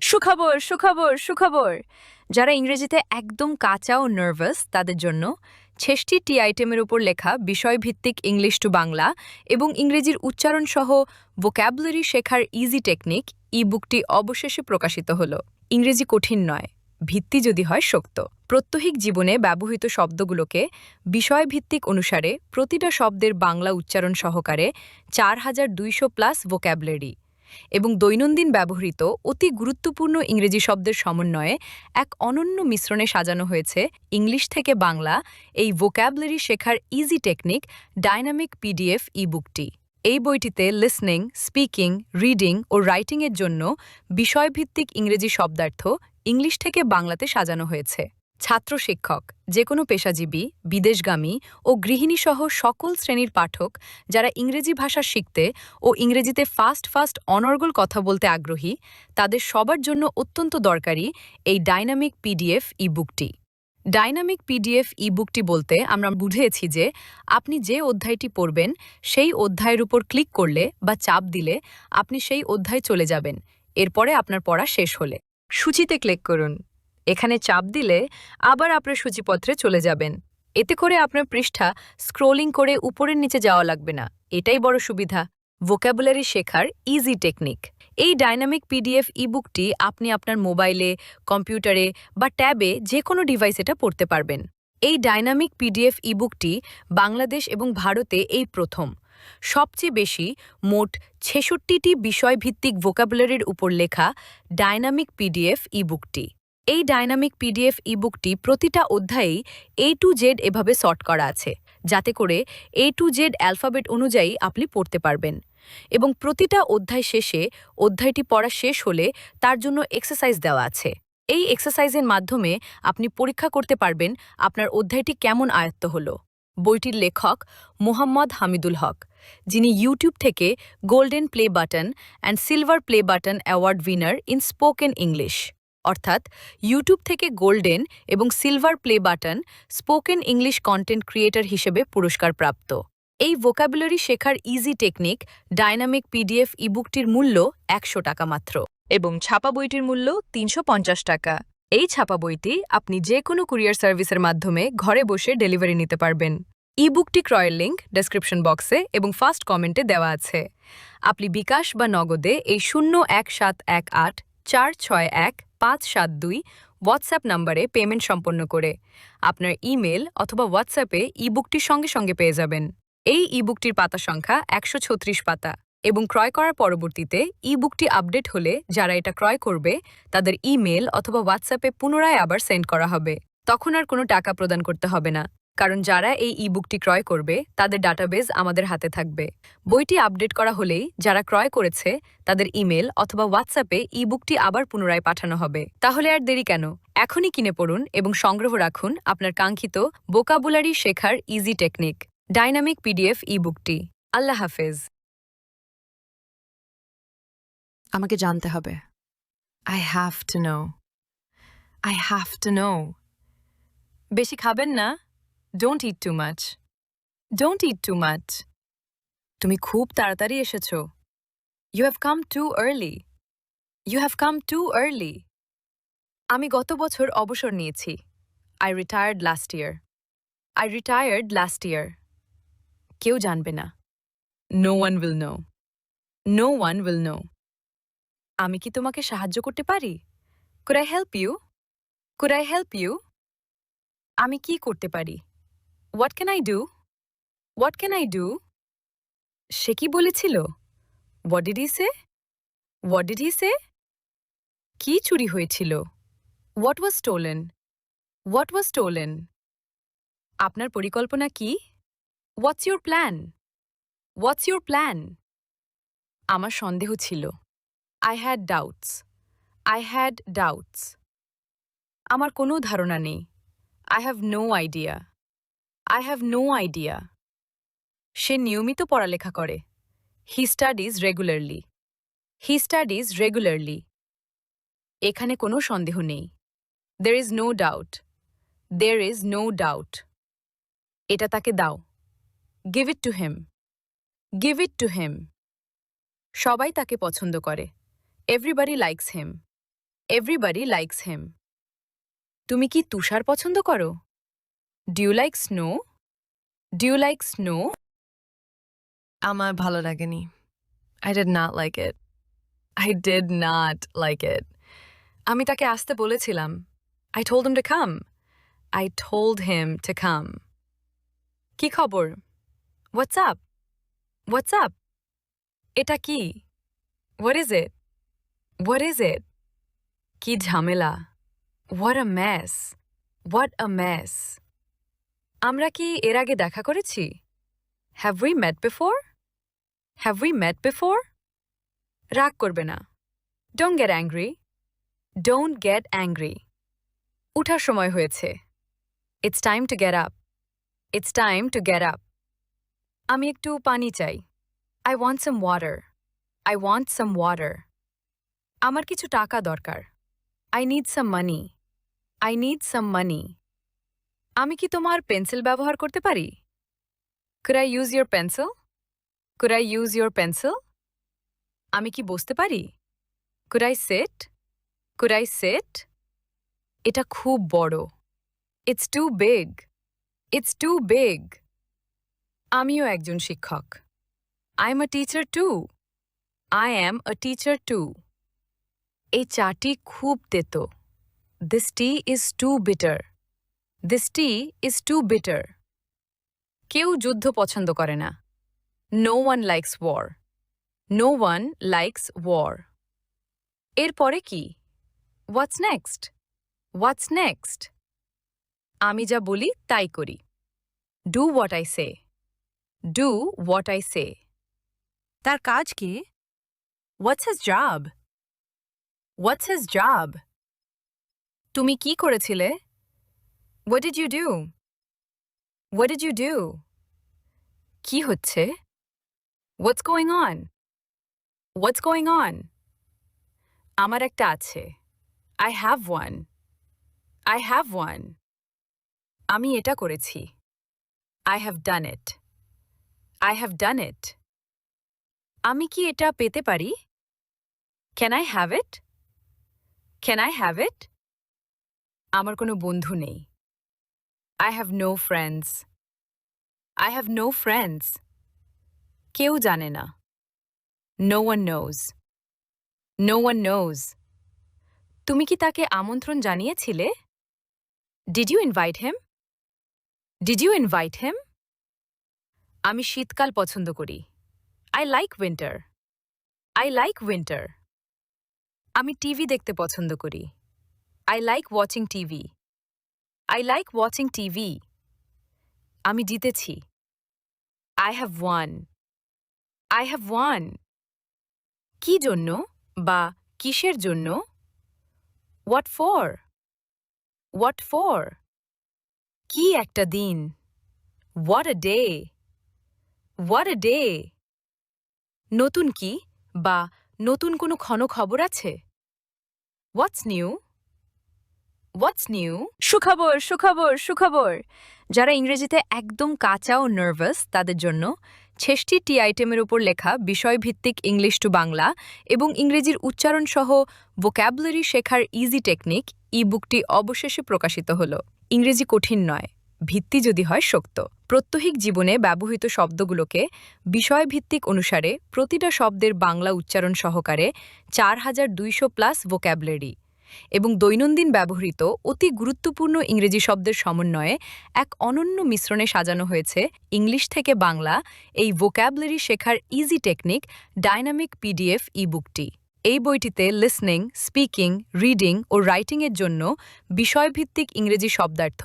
সুখবর সুখবর সুখবর। যারা ইংরেজিতে একদম কাঁচা ও নার্ভাস তাদের জন্য ৬৬টি আইটেমের উপর লেখা বিষয়ভিত্তিক ইংলিশ টু বাংলা এবং ইংরেজির উচ্চারণ সহ ভোক্যাবুলারি শেখার ইজি টেকনিক ই বুকটি অবশেষে প্রকাশিত হলো। ইংরেজি কঠিন নয়, ভিত্তি যদি হয় শক্ত। প্রত্যহিক জীবনে ব্যবহৃত শব্দগুলোকে বিষয়ভিত্তিক অনুসারে প্রতিটা শব্দের বাংলা উচ্চারণ সহকারে ৪,২০০+ ভোক্যাবুলারি এবং দৈনন্দিন ব্যবহৃত অতি গুরুত্বপূর্ণ ইংরেজি শব্দের সমন্বয়ে এক অনন্য মিশ্রণে সাজানো হয়েছে ইংলিশ থেকে বাংলা এই ভোক্যাবুলারি শেখার ইজি টেকনিক ডাইনামিক পিডিএফ ই বুকটি। এই বইটিতে লিসনিং, স্পিকিং, রিডিং ও রাইটিংয়ের জন্য বিষয়ভিত্তিক ইংরেজি শব্দার্থ ইংলিশ থেকে বাংলাতে সাজানো হয়েছে। ছাত্র শিক্ষক, যে কোনো পেশাজীবী, বিদেশগামী ও গৃহিণীসহ সকল শ্রেণীর পাঠক যারা ইংরেজি ভাষা শিখতে ও ইংরেজিতে ফাস্ট অনর্গল কথা বলতে আগ্রহী তাদের সবার জন্য অত্যন্ত দরকারি এই ডাইনামিক পিডিএফ ই বুকটি। ডাইনামিক পিডিএফ ই বুকটি বলতে আমরা বুঝেছি যে আপনি যে অধ্যায়টি পড়বেন সেই অধ্যায়ের উপর ক্লিক করলে বা চাপ দিলে আপনি সেই অধ্যায় চলে যাবেন, এরপরে আপনার পড়া শেষ হলে। সূচিতে ক্লিক করুন, এখানে চাপ দিলে আবার আপনার সূচিপত্রে চলে যাবেন। এতে করে আপনার পৃষ্ঠা স্ক্রোলিং করে উপরের নিচে যাওয়া লাগবে না, এটাই বড় সুবিধা। ভোক্যাবুলারি শেখার ইজি টেকনিক। এই ডাইনামিক পিডিএফ ই বুকটি আপনি আপনার মোবাইলে, কম্পিউটারে বা ট্যাবে যে কোনো ডিভাইস এটা পড়তে পারবেন। এই ডাইনামিক পিডিএফ ই বুকটি বাংলাদেশ এবং ভারতে এই প্রথম। সবচেয়ে বেশি মোট ৬৬টি বিষয়ভিত্তিক ভোক্যাবুলারির উপর লেখা ডাইনামিক পিডিএফ ই বুকটি। এই ডাইনামিক পিডিএফ ই বুকটি প্রতিটা অধ্যায়েই A to Z এভাবে সর্ট করা আছে, যাতে করে A to Z অ্যালফাবেট অনুযায়ী আপনি পড়তে পারবেন। এবং প্রতিটা অধ্যায় শেষে অধ্যায়টি পড়া শেষ হলে তার জন্য এক্সারসাইজ দেওয়া আছে। এই এক্সারসাইজের মাধ্যমে আপনি পরীক্ষা করতে পারবেন আপনার অধ্যায়টি কেমন আয়ত্ত হলো। বইটির লেখক মোহাম্মদ হামিদুল হক, যিনি ইউটিউব থেকে golden play button and silver play button award winner in spoken English, অর্থাৎ ইউটিউব থেকে গোল্ডেন এবং silver play button spoken English content creator হিসেবে পুরস্কার প্রাপ্ত। এই ভোক্যাবুলারি শেখার ইজি টেকনিক ডাইনামিক পিডিএফ ইবুকটির মূল্য ১০০ টাকা মাত্র এবং ছাপা বইটির মূল্য ৩৫০ টাকা। এই ছাপা বইটি আপনি যে কোনো কুরিয়ার সার্ভিসের মাধ্যমে ঘরে বসে ডেলিভারি নিতে পারবেন। ইবুকটি ক্রয়ের লিঙ্ক ডেসক্রিপশন বক্সে এবং ফার্স্ট কমেন্টে দেওয়া আছে। আপনি বিকাশ বা নগদে এই ০১৭১৮৪৬১৫৭২ হোয়াটসঅ্যাপ নম্বরে পেমেন্ট সম্পন্ন করে আপনার ইমেল অথবা হোয়াটসঅ্যাপে ইবুকটি সঙ্গে সঙ্গে পেয়ে যাবেন। এই ইবুকটির পাতা সংখ্যা ১৩৬ পাতা এবং ক্রয় করার পরবর্তীতে ইবুকটি আপডেট হলে যারা এটা ক্রয় করবে তাদের ইমেল অথবা হোয়াটসঅ্যাপে পুনরায় আবার সেন্ড করা হবে। তখন আর কোনো টাকা প্রদান করতে হবে না, কারণ যারা এই ইবুকটি ক্রয় করবে তাদের ডাটাবেজ আমাদের হাতে থাকবে। বইটি আপডেট করা হলেই যারা ক্রয় করেছে তাদের ইমেল অথবা হোয়াটসঅ্যাপে ইবুকটি আবার পুনরায় পাঠানো হবে। তাহলে আর দেরি কেন? এখনই কিনে পড়ুন এবং সংগ্রহ রাখুন আপনার কাঙ্ক্ষিত ভোকাবুলারি শেখার ইজি টেকনিক ডাইনামিক পিডিএফ ইবুকটি। আল্লাহ হাফেজ। আমাকে জানতে হবে। I have to know. I have to know. বেশি খাবেন না। Don't eat too much. Don't eat too much. তুমি খুব তাড়াতাড়ি এসেছো। You have come too early. You have come too early. আমি গত বছর অবসর নিয়েছি। I retired last year. I retired last year. কেউ জানবে না। No one will know. No one will know. আমি কি তোমাকে সাহায্য করতে পারি? Could I help you? Could I help you? আমি কি করতে পারি? What can I do? What can I do? সে কি বলেছিল? What did he say? What did he say? কি চুরি হয়েছিল? What was stolen? What was stolen? আপনার পরিকল্পনা কি? What's your plan? What's your plan? আমার সন্দেহ ছিল। I had doubts. I had doubts. আমার কোনো ধারণা নেই। I have no idea. I have no idea. সে নিয়মিত পড়ালেখা করে। He studies regularly. He studies regularly. এখানে কোনো সন্দেহ নেই। দের is no doubt. There is no doubt. এটা তাকে দাও। Give it to him. Give it to him. সবাই তাকে পছন্দ করে। Everybody likes him. Everybody likes him তুমি কি তুষার পছন্দ করো? Do you like snow? Do you like snow? আমার ভালো লাগেনি। I did not like it. I did not like it. আমি তাকে আসতে বলেছিলাম। I told him to come. I told him to come. কি খবর? What's up? What's up? এটা কি? What is it? What is it? কি ঝামেলা? What a mess. What a mess. আমরা কি এর আগে দেখা করেছি? Have we met before? Have we met before? রাগ করবে না। Don't get angry. Don't get angry. উঠার সময় হয়েছে। It's time to get up. It's time to get up. আমি একটু পানি চাই। I want some water. I want some water. আমার কিছু টাকা দরকার। I need some money. I need some money. আমি কি তোমার পেন্সিল ব্যবহার করতে পারি? Could I use your pencil? Could I use your pencil? আমি কি বসতে পারি? Could I sit? Could I sit? এটা খুব বড়। It's too big. It's too big. আমিও একজন শিক্ষক। I'm a teacher too. I am a teacher too. এই চাটি খুব তেতো। This tea is too bitter. This tea is too bitter. কেউ যুদ্ধ পছন্দ করে না। No one likes war. No one likes war. এরপরে কি? What's next? What's next? আমি যা বলি তাই করি। Do what I say. Do what I say. তার কাজ কি? What's his job? What's his job? তুমি কি করেছিলে? What did you do? What did you do? কি হচ্ছে? What's going on? What's going on? আমার একটা আছে। I have one. I have one. আমি এটা করেছি। I have done it. I have done it. আমি কি এটা পেতে পারি? Can I have it? Can I have it? আমার কোনো বন্ধু নেই। I have no friends. I have no friends. কেউ জানে না। No one knows. No one knows. তুমি কি তাকে আমন্ত্রণ জানিয়েছিলে? Did you invite him? Did you invite him? আমি শীতকাল পছন্দ করি। I like winter. I like winter. আমি টিভি দেখতে পছন্দ করি। I like watching TV. I like watching TV. আমি জিতেছি। I have won. I have won. কি জন্য বা কিসের জন্য? What for? What for? কি একটা দিন। What a day. What a day. নতুন কি বা নতুন কোনো খবর আছে? What's new? What's new? সুখবর সুখবর সুখবর যারা ইংরেজিতে একদম কাঁচা ও নার্ভাস তাদের জন্য ৬৬টি আইটেমের উপর লেখা বিষয়ভিত্তিক ইংলিশ টু বাংলা এবং ইংরেজির উচ্চারণ সহ ভোক্যাবুলারি শেখার ইজি টেকনিক ই বুকটি অবশেষে প্রকাশিত হল। ইংরেজি কঠিন নয়, ভিত্তি যদি হয় শক্ত। প্রত্যহিক জীবনে ব্যবহৃত শব্দগুলোকে বিষয়ভিত্তিক অনুসারে প্রতিটা শব্দের বাংলা উচ্চারণ সহকারে ৪,২০০+ ভোক্যাবুলারি এবং দৈনন্দিন ব্যবহৃত অতি গুরুত্বপূর্ণ ইংরেজি শব্দের সমন্বয়ে এক অনন্য মিশ্রণে সাজানো হয়েছে ইংলিশ থেকে বাংলা এই ভোক্যাবুলারি শেখার ইজি টেকনিক ডাইনামিক পিডিএফ ই বুকটি। এই বইটিতে লিসনিং, স্পিকিং, রিডিং ও রাইটিংয়ের জন্য বিষয়ভিত্তিক ইংরেজি শব্দার্থ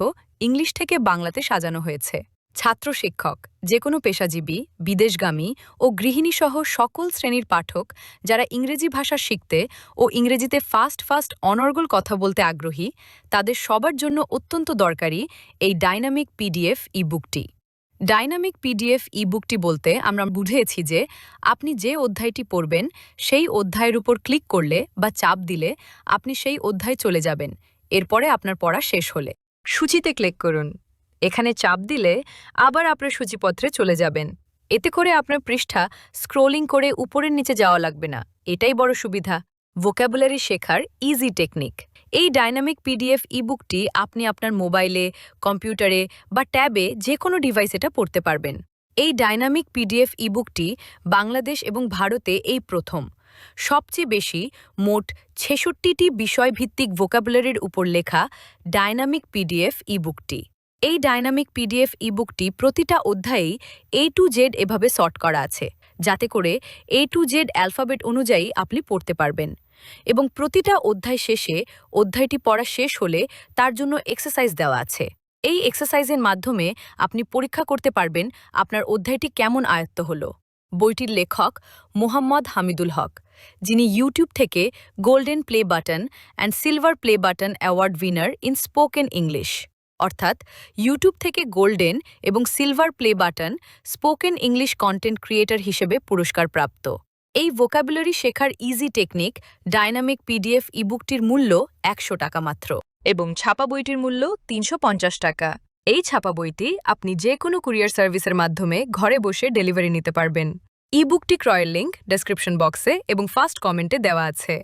ইংলিশ থেকে বাংলাতে সাজানো হয়েছে। ছাত্র শিক্ষক, যে কোনো পেশাজীবী, বিদেশগামী ও গৃহিণীসহ সকল শ্রেণীর পাঠক যারা ইংরেজি ভাষা শিখতে ও ইংরেজিতে ফাস্ট অনর্গল কথা বলতে আগ্রহী তাদের সবার জন্য অত্যন্ত দরকারি এই ডাইনামিক পিডিএফ ই বুকটি। ডাইনামিক পিডিএফ ই বুকটি বলতে আমরা বুঝেছি যে আপনি যে অধ্যায়টি পড়বেন সেই অধ্যায়ের উপর ক্লিক করলে বা চাপ দিলে আপনি সেই অধ্যায় চলে যাবেন, এরপরে আপনার পড়া শেষ হলে। সূচিতে ক্লিক করুন। এখানে চাপ দিলে আবার আপনার সূচিপত্রে চলে যাবেন। এতে করে আপনার পৃষ্ঠা স্ক্রোলিং করে উপরের নিচে যাওয়া লাগবে না, এটাই বড় সুবিধা। ভোক্যাবুলারি শেখার ইজি টেকনিক। এই ডাইনামিক পিডিএফ ইবুকটি আপনি আপনার মোবাইলে, কম্পিউটারে বা ট্যাবে যে কোনো ডিভাইস এটা পড়তে পারবেন। এই ডাইনামিক পিডিএফ ইবুকটি বাংলাদেশ এবং ভারতে এই প্রথম। সবচেয়ে বেশি মোট ৬৬টি বিষয়ভিত্তিক ভোক্যাবুলারির উপর লেখা ডাইনামিক পিডিএফ ইবুকটি। এই ডাইনামিক পিডিএফ ইবুকটি প্রতিটা অধ্যায়েই A to Z এভাবে সর্ট করা আছে, যাতে করে A to Z অ্যালফাবেট অনুযায়ী আপনি পড়তে পারবেন। এবং প্রতিটা অধ্যায় শেষে অধ্যায়টি পড়া শেষ হলে তার জন্য এক্সারসাইজ দেওয়া আছে। এই এক্সারসাইজের মাধ্যমে আপনি পরীক্ষা করতে পারবেন আপনার অধ্যায়টি কেমন আয়ত্ত হলো। বইটির লেখক মোহাম্মদ হামিদুল হক, যিনি ইউটিউব থেকে golden play button and silver play button award winner in spoken English, অর্থাৎ ইউটিউব থেকে গোল্ডেন এবং silver play button spoken English content creator হিসেবে পুরস্কার প্রাপ্ত। এই ভোক্যাবুলারি শেখার ইজি টেকনিক ডাইনামিক পিডিএফ ইবুকটির মূল্য ১০০ টাকা মাত্র এবং ছাপা বইটির মূল্য ৩৫০ টাকা। এই ছাপা বইটি আপনি যে কোনো কুরিয়ার সার্ভিসের মাধ্যমে ঘরে বসে ডেলিভারি নিতে পারবেন। ইবুকটি ক্রয়ের লিঙ্ক ডেসক্রিপশন বক্সে এবং ফার্স্ট কমেন্টে দেওয়া আছে।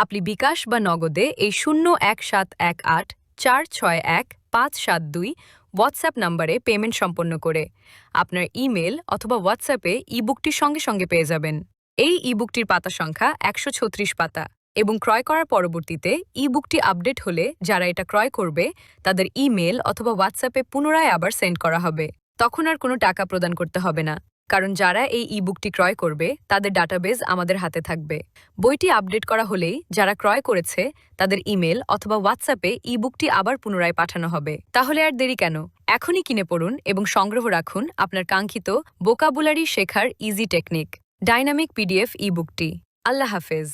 আপনি বিকাশ বা নগদে এই ০১৭১৮৪৬১৫৭২ হোয়াটসঅ্যাপ নম্বরে পেমেন্ট সম্পন্ন করে আপনার ইমেল অথবা হোয়াটসঅ্যাপে ইবুকটি সঙ্গে সঙ্গে পেয়ে যাবেন। এই ইবুকটির পাতা সংখ্যা ১৩৬ পাতা এবং ক্রয় করার পরবর্তীতে ইবুকটি আপডেট হলে যারা এটা ক্রয় করবে তাদের ইমেল অথবা হোয়াটসঅ্যাপে পুনরায় আবার সেন্ড করা হবে। তখন আর কোনো টাকা প্রদান করতে হবে না, কারণ যারা এই ইবুকটি ক্রয় করবে তাদের ডাটাবেজ আমাদের হাতে থাকবে। বইটি আপডেট করা হলেই যারা ক্রয় করেছে তাদের ইমেল অথবা হোয়াটসঅ্যাপে ইবুকটি আবার পুনরায় পাঠানো হবে। তাহলে আর দেরি কেন? এখনই কিনে পড়ুন এবং সংগ্রহ রাখুন আপনার কাঙ্ক্ষিত ভোকাবুলারি শেখার ইজি টেকনিক ডাইনামিক পিডিএফ ইবুকটি। আল্লাহ হাফেজ।